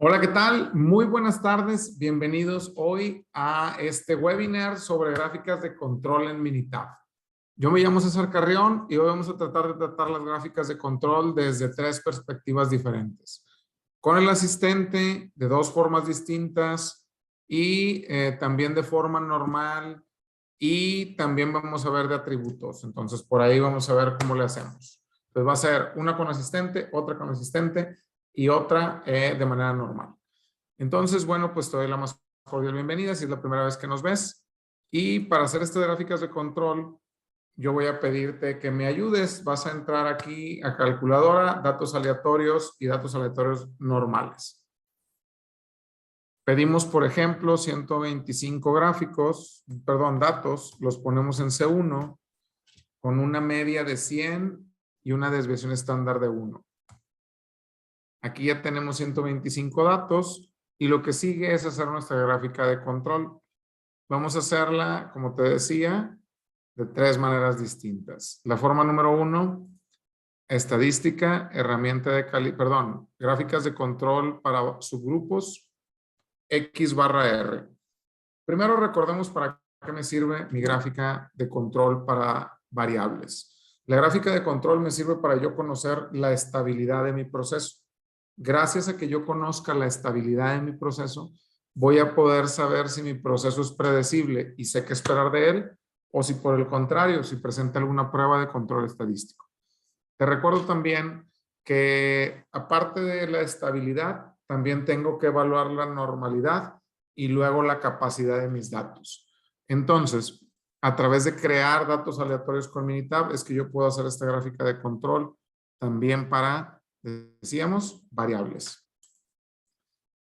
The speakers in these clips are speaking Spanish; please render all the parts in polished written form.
Hola, ¿qué tal? Muy buenas tardes. Bienvenidos hoy a este webinar sobre gráficas de control en Minitab. Yo me llamo César Carrión y hoy vamos a tratar de tratar las gráficas de control desde tres perspectivas diferentes. Con el asistente de dos formas distintas y también de forma normal y también vamos a ver de atributos. Entonces, por ahí vamos a ver cómo le hacemos. Entonces, va a ser una con asistente, otra con asistente y otra de manera normal. Entonces, bueno, pues te doy la más cordial bienvenida si es la primera vez que nos ves. Y para hacer estas gráficas de control, yo voy a pedirte que me ayudes. Vas a entrar aquí a calculadora, datos aleatorios y datos aleatorios normales. Pedimos, por ejemplo, 125 gráficos, perdón, datos, los ponemos en C1 con una media de 100 y una desviación estándar de 1. Aquí ya tenemos 125 datos y lo que sigue es hacer nuestra gráfica de control. Vamos a hacerla, como te decía, de tres maneras distintas. La forma número 1, estadística, herramienta de gráficas de control para subgrupos, X/R. Primero recordemos para qué me sirve mi gráfica de control para variables. La gráfica de control me sirve para yo conocer la estabilidad de mi proceso. Gracias a que yo conozca la estabilidad de mi proceso, voy a poder saber si mi proceso es predecible y sé qué esperar de él, o si por el contrario, si presenta alguna prueba de control estadístico. Te recuerdo también que aparte de la estabilidad, también tengo que evaluar la normalidad y luego la capacidad de mis datos. Entonces, a través de crear datos aleatorios con Minitab es que yo puedo hacer esta gráfica de control también para, decíamos, variables.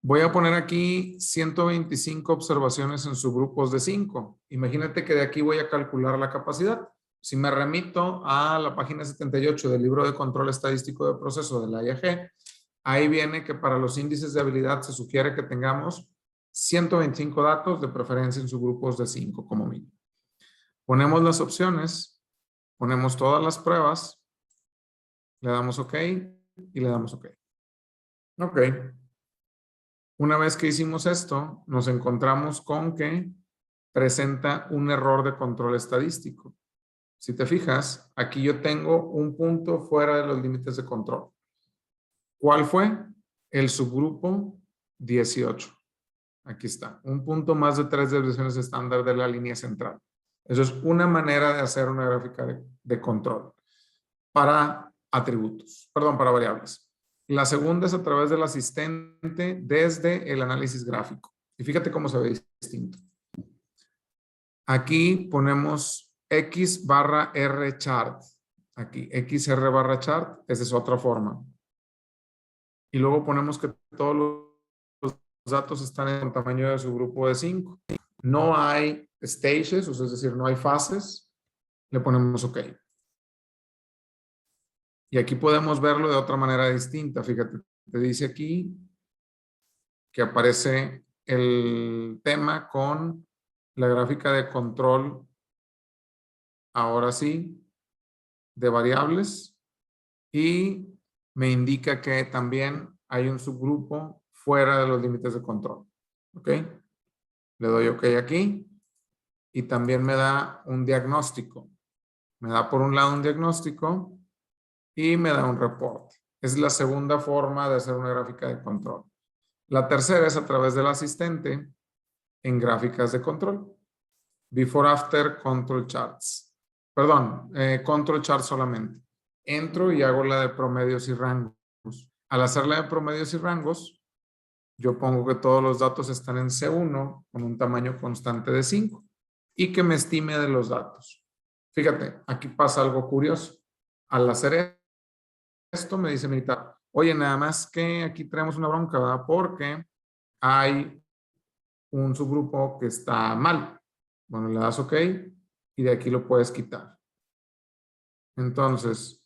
Voy a poner aquí 125 observaciones en subgrupos de 5. Imagínate que de aquí voy a calcular la capacidad. Si me remito a la página 78 del libro de control estadístico de proceso de la IAG, ahí viene que para los índices de habilidad se sugiere que tengamos 125 datos, de preferencia en subgrupos de 5 como mínimo. Ponemos las opciones, ponemos todas las pruebas, le damos OK y le damos OK. OK. Una vez que hicimos esto, nos encontramos con que presenta un error de control estadístico. Si te fijas, aquí yo tengo un punto fuera de los límites de control. ¿Cuál fue? El subgrupo 18. Aquí está, un punto más de 3 desviaciones estándar de la línea central. Eso es una manera de hacer una gráfica de control para atributos, perdón, para variables. La segunda es a través del asistente desde el análisis gráfico. Y fíjate cómo se ve distinto. Aquí ponemos X/R chart. Aquí, XR/chart, esa es otra forma. Y luego ponemos que todos los datos están en tamaño de su grupo de 5. No hay stages, o sea, es decir, no hay fases. Le ponemos OK. Y aquí podemos verlo de otra manera distinta. Fíjate, te dice aquí que aparece el tema con la gráfica de control, ahora sí, de variables. Y me indica que también hay un subgrupo fuera de los límites de control. ¿Ok? Le doy OK aquí. Y también me da un diagnóstico. Me da por un lado un diagnóstico y me da un reporte. Es la segunda forma de hacer una gráfica de control. La tercera es a través del asistente en gráficas de control. Before After Control Charts. Perdón, Control Chart solamente. Entro y hago la de promedios y rangos. Al hacer la de promedios y rangos, yo pongo que todos los datos están en C1 con un tamaño constante de 5 y que me estime de los datos. Fíjate, aquí pasa algo curioso. Al hacer esto me dice Minitab, oye, nada más que aquí traemos una bronca, ¿verdad? Porque hay un subgrupo que está mal. Bueno, le das OK y de aquí lo puedes quitar. Entonces,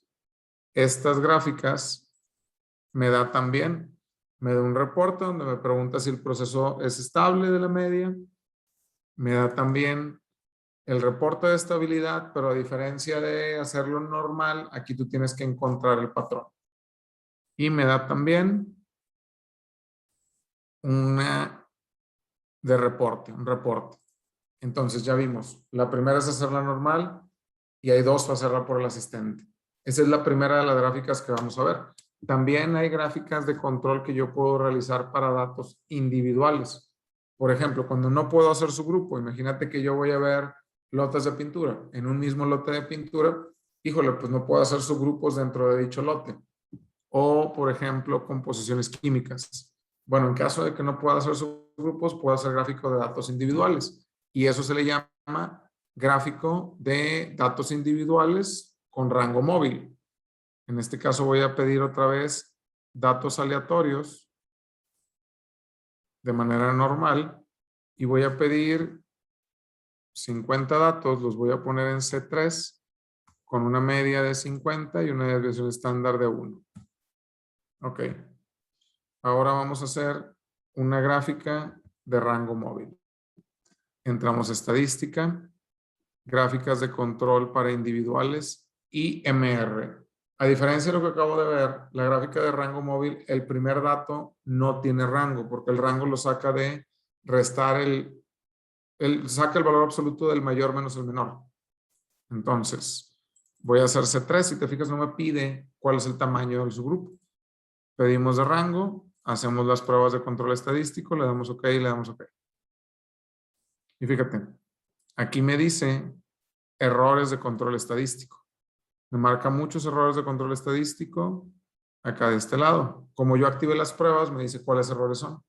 estas gráficas me da también, me da un reporte donde me pregunta si el proceso es estable de la media. Me da también el reporte de estabilidad, pero a diferencia de hacerlo normal, aquí tú tienes que encontrar el patrón. Y me da también una de reporte, un reporte. Entonces ya vimos, la primera es hacerla normal y hay dos para hacerla por el asistente. Esa es la primera de las gráficas que vamos a ver. También hay gráficas de control que yo puedo realizar para datos individuales. Por ejemplo, cuando no puedo hacer su grupo, imagínate que yo voy a ver lotes de pintura. En un mismo lote de pintura, híjole, pues no puedo hacer subgrupos dentro de dicho lote. O, por ejemplo, composiciones químicas. Bueno, en caso de que no pueda hacer subgrupos, puedo hacer gráfico de datos individuales. Y eso se le llama gráfico de datos individuales con rango móvil. En este caso voy a pedir otra vez datos aleatorios de manera normal y voy a pedir 50 datos, los voy a poner en C3 con una media de 50 y una desviación estándar de 1. Ok. Ahora vamos a hacer una gráfica de rango móvil. Entramos a estadística, gráficas de control para individuales y MR. A diferencia de lo que acabo de ver, la gráfica de rango móvil, el primer dato no tiene rango, porque el rango lo saca de restar saca el valor absoluto del mayor menos el menor. Entonces, voy a hacer C3, si te fijas no me pide cuál es el tamaño del subgrupo. Pedimos de rango, hacemos las pruebas de control estadístico, le damos OK y le damos OK. Y fíjate, aquí me dice errores de control estadístico. Me marca muchos errores de control estadístico acá de este lado. Como yo activé las pruebas, me dice cuáles errores son.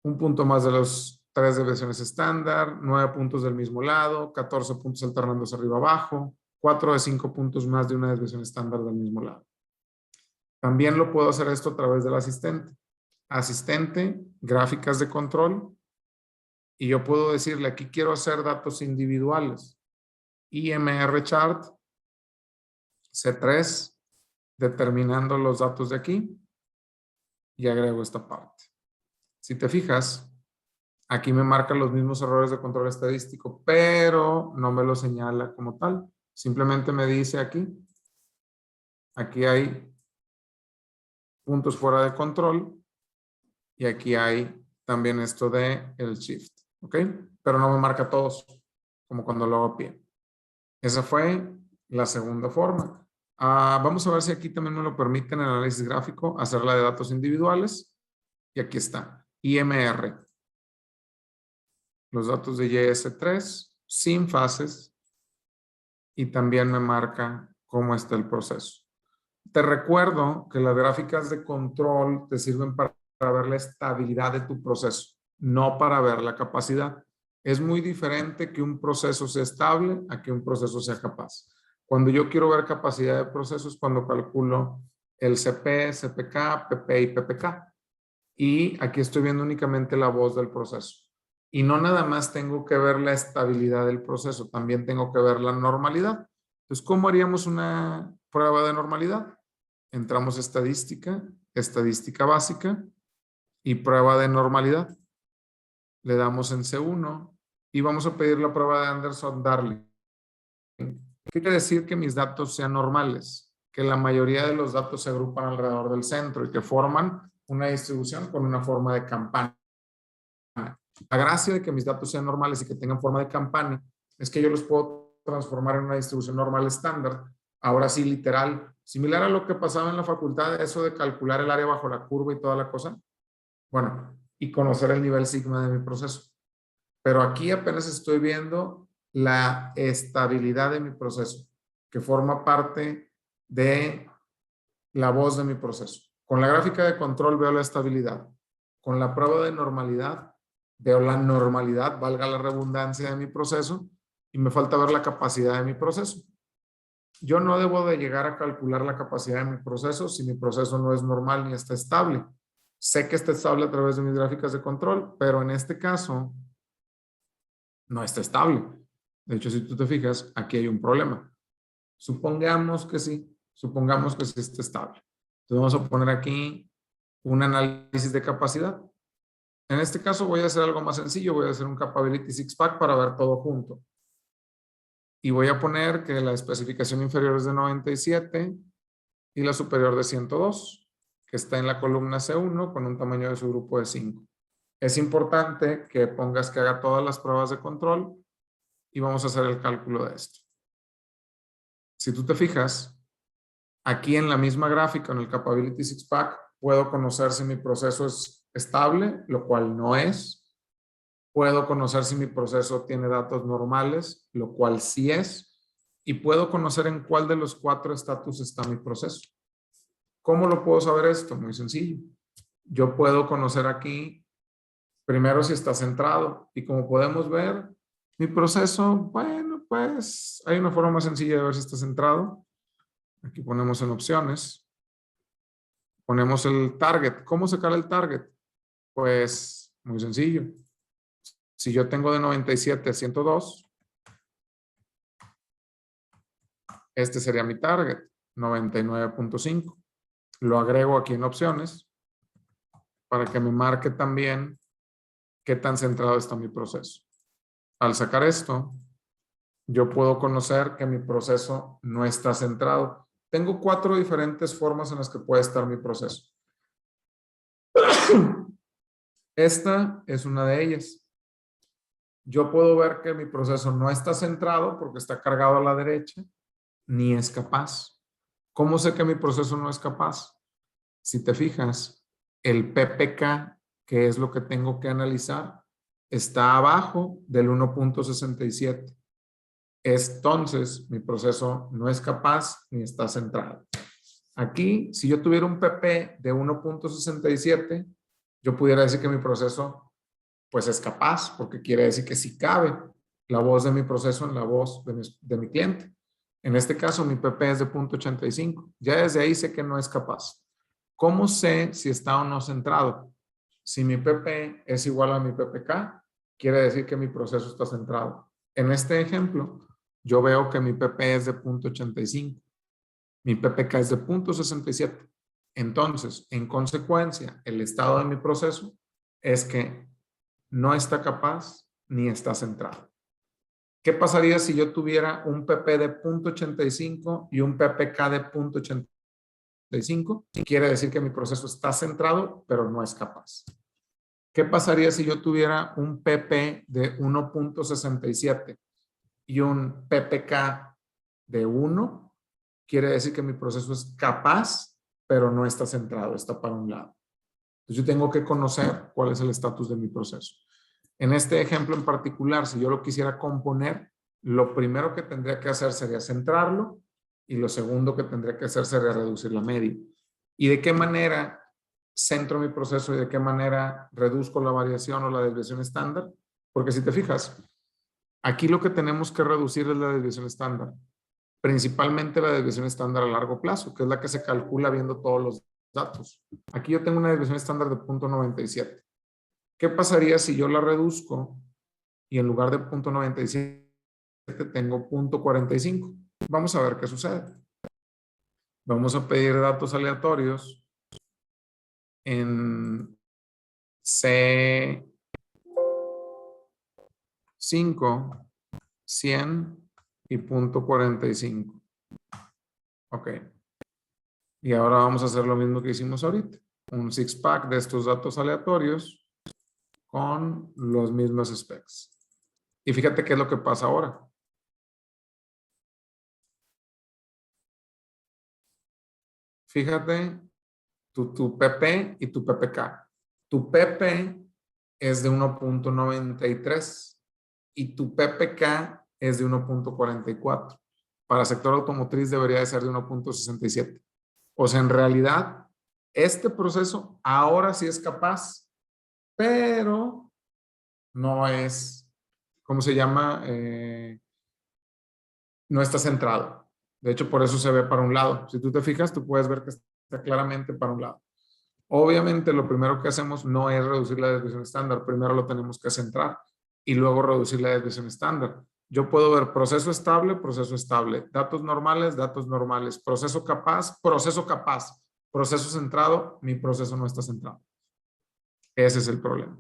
Un punto más de los 3 desviaciones estándar, 9 puntos del mismo lado, 14 puntos alternándose arriba abajo, 4 de 5 puntos más de una desviación estándar del mismo lado. También lo puedo hacer esto a través del asistente. Asistente, gráficas de control, y yo puedo decirle, aquí quiero hacer datos individuales. IMR chart, C3, determinando los datos de aquí, y agrego esta parte. Si te fijas, aquí me marcan los mismos errores de control estadístico, pero no me lo señala como tal. Simplemente me dice aquí hay puntos fuera de control y aquí hay también esto de el shift, ¿ok? Pero no me marca todos, como cuando lo hago a pie. Esa fue la segunda forma. Vamos a ver si aquí también me lo permiten en el análisis gráfico, hacerla de datos individuales. Y aquí está, IMR. Los datos de YS3 sin fases y también me marca cómo está el proceso. Te recuerdo que las gráficas de control te sirven para ver la estabilidad de tu proceso, no para ver la capacidad. Es muy diferente que un proceso sea estable a que un proceso sea capaz. Cuando yo quiero ver capacidad de procesos, cuando calculo el CP, CPK, PP y PPK. Y aquí estoy viendo únicamente la voz del proceso. Y no nada más tengo que ver la estabilidad del proceso, también tengo que ver la normalidad. Entonces, ¿cómo haríamos una prueba de normalidad? Entramos a estadística, estadística básica y prueba de normalidad. Le damos en C1 y vamos a pedir la prueba de Anderson-Darling. ¿Qué quiere decir que mis datos sean normales? Que la mayoría de los datos se agrupan alrededor del centro y que forman una distribución con una forma de campana. La gracia de que mis datos sean normales y que tengan forma de campana es que yo los puedo transformar en una distribución normal estándar. Ahora sí, literal, similar a lo que pasaba en la facultad, eso de calcular el área bajo la curva y toda la cosa. Bueno, y conocer el nivel sigma de mi proceso. Pero aquí apenas estoy viendo la estabilidad de mi proceso, que forma parte de la voz de mi proceso. Con la gráfica de control veo la estabilidad. Con la prueba de normalidad veo la normalidad, valga la redundancia, de mi proceso, y me falta ver la capacidad de mi proceso. Yo no debo de llegar a calcular la capacidad de mi proceso si mi proceso no es normal ni está estable. Sé que está estable a través de mis gráficas de control, pero en este caso no está estable. De hecho, si tú te fijas, aquí hay un problema. Supongamos que sí está estable. Entonces vamos a poner aquí un análisis de capacidad. En este caso voy a hacer algo más sencillo, voy a hacer un Capability Six-Pack para ver todo junto. Y voy a poner que la especificación inferior es de 97 y la superior de 102. que está en la columna C1 con un tamaño de su grupo de 5. Es importante que pongas que haga todas las pruebas de control y vamos a hacer el cálculo de esto. Si tú te fijas, aquí en la misma gráfica, en el Capability Six Pack, puedo conocer si mi proceso es estable, lo cual no es. Puedo conocer si mi proceso tiene datos normales, lo cual sí es. Y puedo conocer en cuál de los 4 estatus está mi proceso. ¿Cómo lo puedo saber esto? Muy sencillo. Yo puedo conocer aquí, primero si está centrado. Y como podemos ver, mi proceso, bueno, pues hay una forma más sencilla de ver si está centrado. Aquí ponemos en opciones. Ponemos el target. ¿Cómo sacar el target? Pues muy sencillo. Si yo tengo de 97 a 102, este sería mi target, 99.5. Lo agrego aquí en opciones para que me marque también qué tan centrado está mi proceso. Al sacar esto, yo puedo conocer que mi proceso no está centrado. Tengo 4 diferentes formas en las que puede estar mi proceso. Esta es una de ellas. Yo puedo ver que mi proceso no está centrado porque está cargado a la derecha, ni es capaz. ¿Cómo sé que mi proceso no es capaz? Si te fijas, el PPK, que es lo que tengo que analizar, está abajo del 1.67. Entonces, mi proceso no es capaz ni está centrado. Aquí, si yo tuviera un PP de 1.67, yo pudiera decir que mi proceso pues es capaz, porque quiere decir que sí cabe la voz de mi proceso en la voz de mi cliente. En este caso, mi PP es de 0.85. Ya desde ahí sé que no es capaz. ¿Cómo sé si está o no centrado? Si mi PP es igual a mi PPK, quiere decir que mi proceso está centrado. En este ejemplo, yo veo que mi PP es de 0.85. Mi PPK es de 0.67. Entonces, en consecuencia, el estado de mi proceso es que no está capaz ni está centrado. ¿Qué pasaría si yo tuviera un PP de 0.85 y un PPK de 0.85? Quiere decir que mi proceso está centrado, pero no es capaz. ¿Qué pasaría si yo tuviera un PP de 1.67 y un PPK de 1? Quiere decir que mi proceso es capaz, pero no está centrado, está para un lado. Entonces yo tengo que conocer cuál es el estatus de mi proceso. En este ejemplo en particular, si yo lo quisiera componer, lo primero que tendría que hacer sería centrarlo y lo segundo que tendría que hacer sería reducir la media. ¿Y de qué manera centro mi proceso y de qué manera reduzco la variación o la desviación estándar? Porque si te fijas, aquí lo que tenemos que reducir es la desviación estándar, principalmente la desviación estándar a largo plazo, que es la que se calcula viendo todos los datos. Aquí yo tengo una desviación estándar de 0.97. ¿Qué pasaría si yo la reduzco y en lugar de 0.97 tengo 0.45? Vamos a ver qué sucede. Vamos a pedir datos aleatorios en C5, 100 y 0.45. Ok. Y ahora vamos a hacer lo mismo que hicimos ahorita. Un six pack de estos datos aleatorios con los mismos specs. Y fíjate qué es lo que pasa ahora. Fíjate tu PP y tu PPK. Tu PP es de 1.93 y tu PPK es de 1.44. Para sector automotriz debería de ser de 1.67. O sea, en realidad, este proceso ahora sí es capaz, pero no es, ¿cómo se llama? No está centrado. De hecho, por eso se ve para un lado. Si tú te fijas, tú puedes ver que está claramente para un lado. Obviamente, lo primero que hacemos no es reducir la desviación estándar. Primero lo tenemos que centrar y luego reducir la desviación estándar. Yo puedo ver proceso estable, datos normales, proceso capaz, proceso centrado, mi proceso no está centrado. Ese es el problema.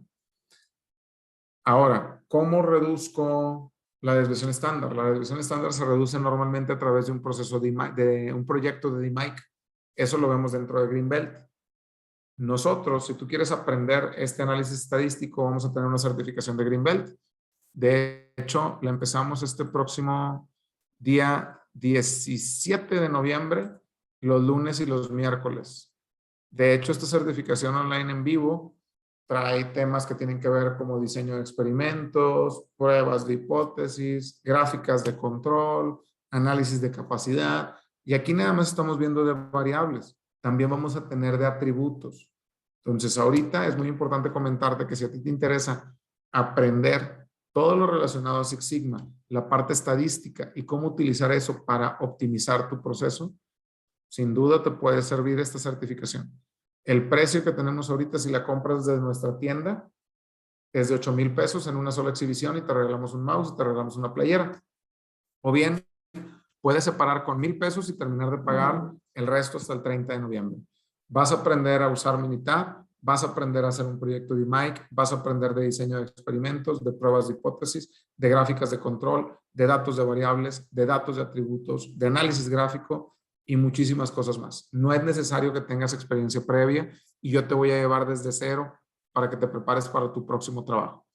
Ahora, ¿cómo reduzco la desviación estándar? La desviación estándar se reduce normalmente a través de un proceso de un proyecto de DMAIC. Eso lo vemos dentro de Greenbelt. Nosotros, si tú quieres aprender este análisis estadístico, vamos a tener una certificación de Greenbelt. De hecho, la empezamos este próximo día 17 de noviembre, los lunes y los miércoles. De hecho, esta certificación online en vivo trae temas que tienen que ver como diseño de experimentos, pruebas de hipótesis, gráficas de control, análisis de capacidad. Y aquí nada más estamos viendo de variables. También vamos a tener de atributos. Entonces, ahorita es muy importante comentarte que si a ti te interesa aprender todo lo relacionado a Six Sigma, la parte estadística y cómo utilizar eso para optimizar tu proceso, sin duda te puede servir esta certificación. El precio que tenemos ahorita, si la compras desde nuestra tienda, es de 8,000 pesos en una sola exhibición y te regalamos un mouse y te regalamos una playera. O bien, puedes separar con 1,000 pesos y terminar de pagar el resto hasta el 30 de noviembre. Vas a aprender a usar Minitab, vas a aprender a hacer un proyecto de Mike, vas a aprender de diseño de experimentos, de pruebas de hipótesis, de gráficas de control, de datos de variables, de datos de atributos, de análisis gráfico y muchísimas cosas más. No es necesario que tengas experiencia previa y yo te voy a llevar desde cero para que te prepares para tu próximo trabajo.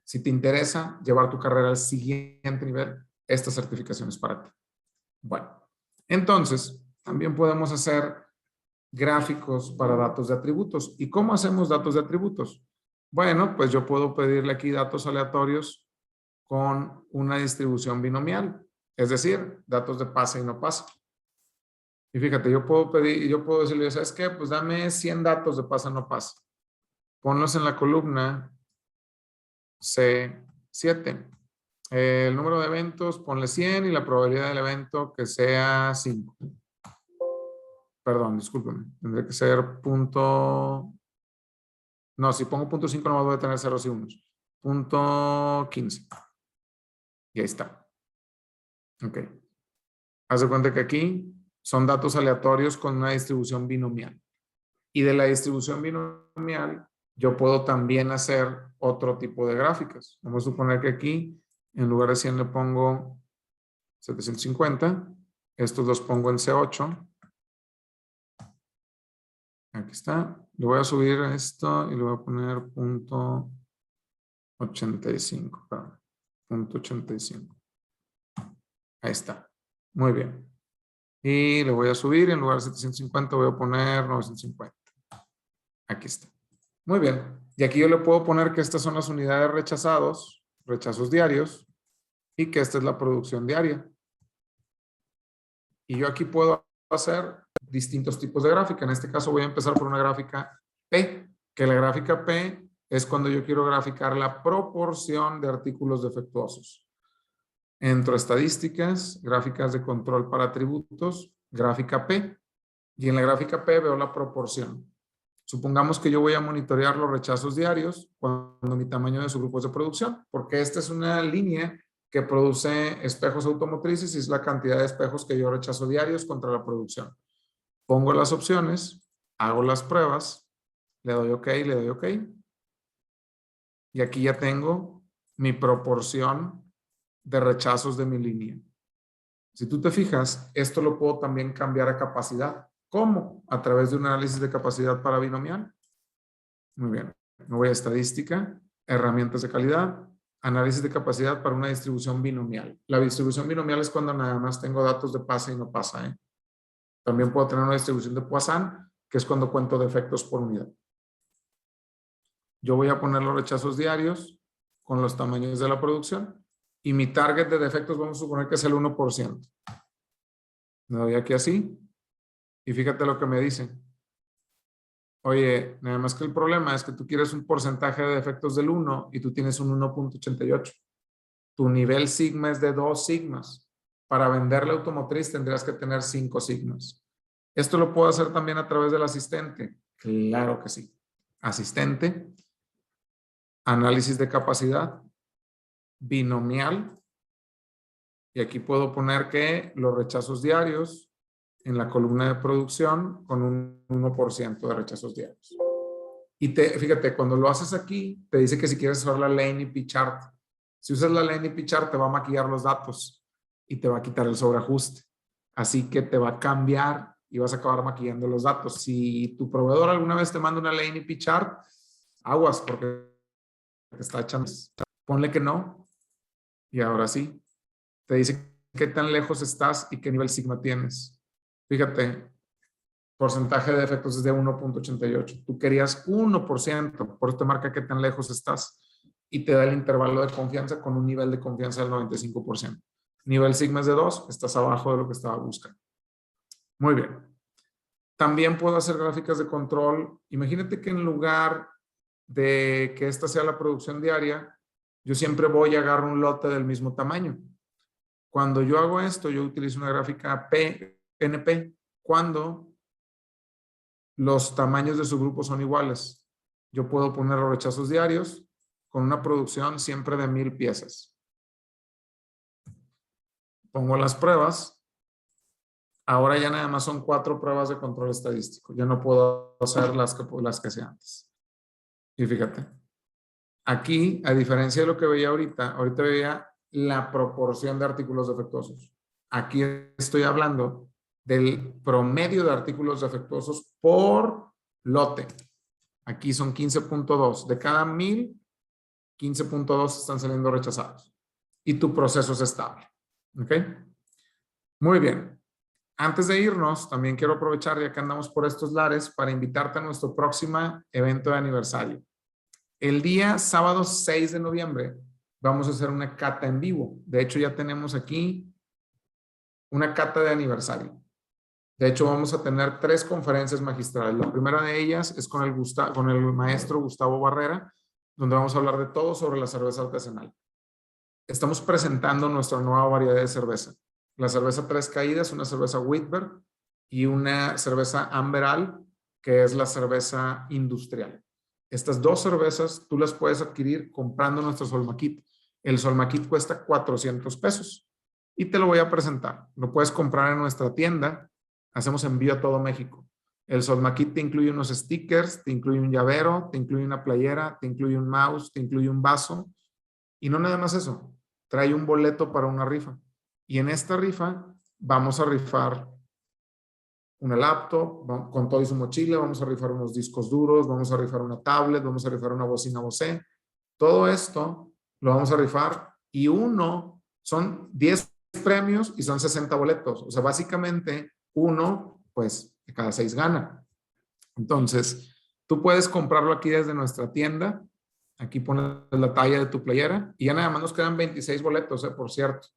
Si te interesa llevar tu carrera al siguiente nivel, esta certificación es para ti. Bueno, entonces también podemos hacer gráficos para datos de atributos. ¿Y cómo hacemos datos de atributos? Bueno, pues yo puedo pedirle aquí datos aleatorios con una distribución binomial, es decir, datos de pasa y no pasa. Y fíjate, yo puedo decirle, ¿sabes qué? Pues dame 100 datos de pasa no pasa. Ponlos en la columna C7. El número de eventos, ponle 100 y la probabilidad del evento que sea 5. Perdón, discúlpeme. Tendría que ser punto... No, si pongo punto 5 no voy a tener ceros y unos. Punto 15. Y ahí está. Ok. Haz de cuenta que aquí son datos aleatorios con una distribución binomial. Y de la distribución binomial yo puedo también hacer otro tipo de gráficas. Vamos a suponer que aquí en lugar de 100 le pongo 750. Estos los pongo en C8. Aquí está. Le voy a subir esto y le voy a poner punto 85. Perdón. Punto 85. Ahí está. Muy bien. Y le voy a subir. En lugar de 750 voy a poner 950. Aquí está. Muy bien. Y aquí yo le puedo poner que estas son las unidades rechazados, rechazos diarios, y que esta es la producción diaria. Y yo aquí puedo hacer distintos tipos de gráfica. En este caso voy a empezar por una gráfica P, que la gráfica P es cuando yo quiero graficar la proporción de artículos defectuosos. Entro a estadísticas, gráficas de control para atributos, gráfica P. Y en la gráfica P veo la proporción. Supongamos que yo voy a monitorear los rechazos diarios cuando mi tamaño de subgrupos de producción, porque esta es una línea que produce espejos automotrices y es la cantidad de espejos que yo rechazo diarios contra la producción. Pongo las opciones, hago las pruebas, le doy OK, le doy OK. Y aquí ya tengo mi proporción de rechazos de mi línea. Si tú te fijas, esto lo puedo también cambiar a capacidad. ¿Cómo? A través de un análisis de capacidad para binomial. Muy bien. Me voy a estadística, herramientas de calidad, análisis de capacidad para una distribución binomial. La distribución binomial es cuando nada más tengo datos de pasa y no pasa. También puedo tener una distribución de Poisson, que es cuando cuento defectos por unidad. Yo voy a poner los rechazos diarios con los tamaños de la producción y mi target de defectos vamos a suponer que es el 1%. Me doy aquí así y fíjate lo que me dicen. Oye, nada más que el problema es que tú quieres un porcentaje de defectos del 1 y tú tienes un 1.88. Tu nivel sigma es de 2 sigmas. Para venderle automotriz tendrías que tener 5 sigmas. ¿Esto lo puedo hacer también a través del asistente? Claro que sí. Asistente, análisis de capacidad, binomial, y aquí puedo poner que los rechazos diarios en la columna de producción con un 1% de rechazos diarios. Y fíjate, cuando lo haces aquí, te dice que si quieres usar la Lane y P-Chart. Si usas la Lane y P-Chart, te va a maquillar los datos y te va a quitar el sobreajuste. Así que te va a cambiar y vas a acabar maquillando los datos. Si tu proveedor alguna vez te manda una LNP chart, aguas porque te está echando. Ponle que no y ahora sí. Te dice qué tan lejos estás y qué nivel sigma tienes. Fíjate, porcentaje de defectos es de 1.88. Tú querías 1%, por eso te marca qué tan lejos estás y te da el intervalo de confianza con un nivel de confianza del 95%. Nivel sigma es de 2, estás abajo de lo que estaba buscando. Muy bien. También puedo hacer gráficas de control. Imagínate que en lugar de que esta sea la producción diaria, yo siempre voy y agarro un lote del mismo tamaño. Cuando yo hago esto, yo utilizo una gráfica PNP cuando los tamaños de su grupo son iguales. Yo puedo poner los rechazos diarios con una producción siempre de 1000 piezas. Pongo las pruebas. Ahora ya nada más son 4 pruebas de control estadístico. Ya no puedo hacer las que hacía antes. Y fíjate, aquí, a diferencia de lo que veía ahorita veía la proporción de artículos defectuosos. Aquí estoy hablando del promedio de artículos defectuosos por lote. Aquí son 15.2. De cada 1000, 15.2 están saliendo rechazados. Y tu proceso es estable. ¿Ok? Muy bien. Antes de irnos, también quiero aprovechar, ya que andamos por estos lares, para invitarte a nuestro próximo evento de aniversario. El día sábado 6 de noviembre vamos a hacer una cata en vivo. De hecho, ya tenemos aquí una cata de aniversario. De hecho, vamos a tener 3 conferencias magistrales. La primera de ellas es con el maestro Gustavo Barrera, donde vamos a hablar de todo sobre la cerveza artesanal. Estamos presentando nuestra nueva variedad de cerveza. La cerveza Tres Caídas, una cerveza Whitberg y una cerveza Amber Ale, que es la cerveza industrial. Estas 2 cervezas tú las puedes adquirir comprando nuestro Solmaquit. El Solmaquit cuesta 400 pesos y te lo voy a presentar. Lo puedes comprar en nuestra tienda. Hacemos envío a todo México. El Solmaquit te incluye unos stickers, te incluye un llavero, te incluye una playera, te incluye un mouse, te incluye un vaso. Y no nada más eso, trae un boleto para una rifa. Y en esta rifa vamos a rifar una laptop con todo y su mochila, vamos a rifar unos discos duros, vamos a rifar una tablet, vamos a rifar una bocina Bose. Todo esto lo vamos a rifar y son 10 premios y son 60 boletos. O sea, básicamente uno, pues, de cada 6 gana. Entonces, tú puedes comprarlo aquí desde nuestra tienda. Aquí pones la talla de tu playera y ya nada más nos quedan 26 boletos, por cierto.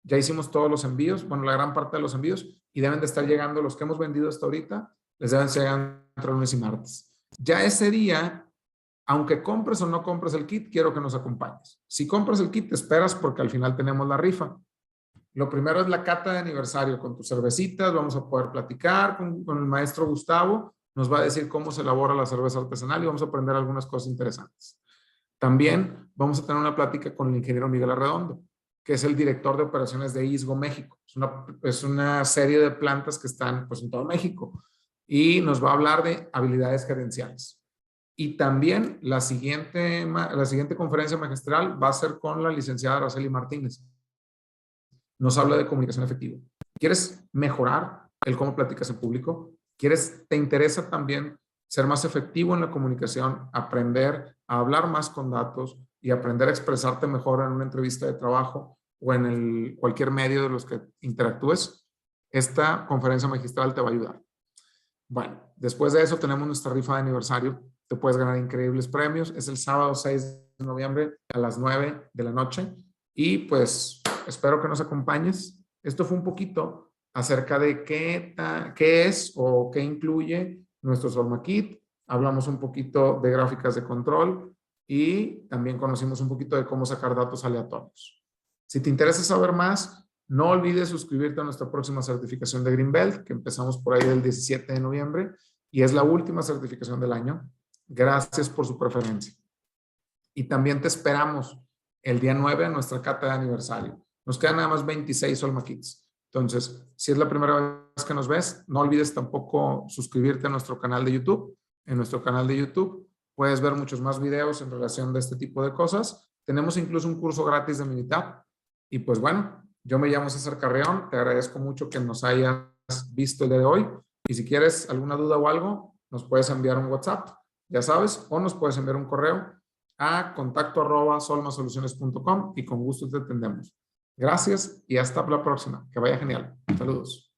Ya hicimos todos los envíos, bueno, la gran parte de los envíos y deben de estar llegando los que hemos vendido hasta ahorita, les deben llegar entre lunes y martes. Ya ese día, aunque compres o no compres el kit, quiero que nos acompañes. Si compras el kit, te esperas porque al final tenemos la rifa. Lo primero es la cata de aniversario con tus cervecitas, vamos a poder platicar con el maestro Gustavo, nos va a decir cómo se elabora la cerveza artesanal y vamos a aprender algunas cosas interesantes. También vamos a tener una plática con el ingeniero Miguel Arredondo, que es el director de operaciones de ISGO México. Es una serie de plantas que están pues, en todo México y nos va a hablar de habilidades gerenciales. Y también la siguiente conferencia magistral va a ser con la licenciada Araceli Martínez. Nos habla de comunicación efectiva. ¿Quieres mejorar el cómo platicas en público? ¿Te interesa también ser más efectivo en la comunicación, aprender a hablar más con datos y aprender a expresarte mejor en una entrevista de trabajo o en cualquier medio de los que interactúes? Esta conferencia magistral te va a ayudar. Bueno, después de eso tenemos nuestra rifa de aniversario. Te puedes ganar increíbles premios. Es el sábado 6 de noviembre a las 9 de la noche. Y pues espero que nos acompañes. Esto fue un poquito acerca de qué es o qué incluye nuestro Solmaquit. Hablamos un poquito de gráficas de control y también conocimos un poquito de cómo sacar datos aleatorios. Si te interesa saber más, no olvides suscribirte a nuestra próxima certificación de Greenbelt, que empezamos por ahí del 17 de noviembre y es la última certificación del año. Gracias por su preferencia. Y también te esperamos el día 9 a nuestra cata de aniversario. Nos quedan nada más 26 Solmaquits. Entonces, si es la primera vez que nos ves, no olvides tampoco suscribirte a nuestro canal de YouTube. En nuestro canal de YouTube puedes ver muchos más videos en relación de este tipo de cosas. Tenemos incluso un curso gratis de Minitab. Y pues bueno, yo me llamo César Carreón. Te agradezco mucho que nos hayas visto el día de hoy Y si quieres alguna duda o algo, nos puedes enviar un WhatsApp, ya sabes, o nos puedes enviar un correo a contacto@solmasoluciones.com y con gusto te atendemos. Gracias y hasta la próxima. Que vaya genial. Saludos.